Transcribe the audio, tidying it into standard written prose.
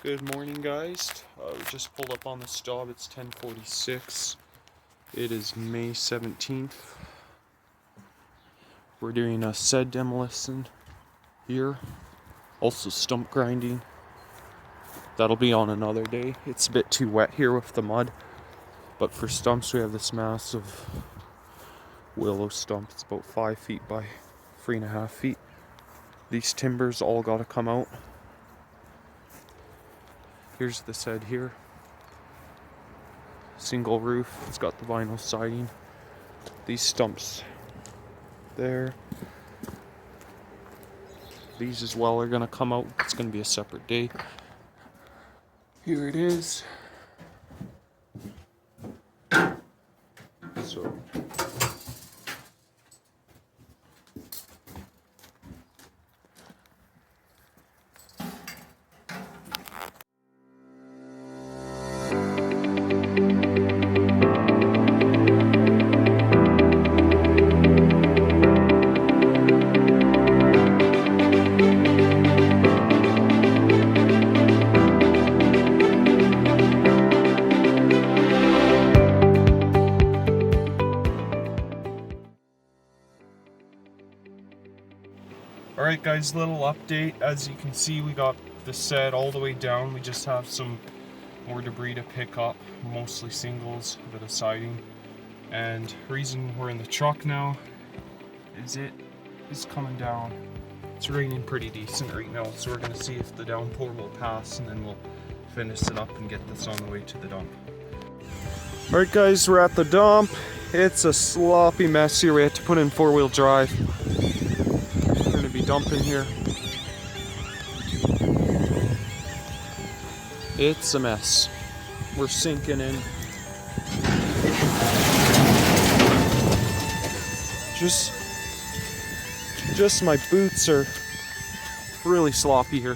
Good morning, guys. We just pulled up on the stop. It's 10:46. It is May 17th. We're doing a shed demolition here. Also stump grinding. That'll be on another day. It's a bit too wet here with the mud. But for stumps, we have this massive willow stump. It's about 5 feet by 3.5 feet. These timbers all gotta come out. Here's the shed here. Single roof. It's got the vinyl siding. These stumps there. These as well are gonna come out. It's gonna be a separate day. Here it is. So alright guys, little update. As you can see, we got the set all the way down. We just have some more debris to pick up, mostly singles, a bit of siding. And reason we're in the truck now is it is coming down. It's raining pretty decent right now, so we're gonna see if the downpour will pass, and then we'll finish it up and get this on the way to the dump. Alright guys, we're at the dump. It's a sloppy mess here. We had to put in 4-wheel drive. Be dumping here. It's a mess. We're sinking in. Just my boots are really sloppy here.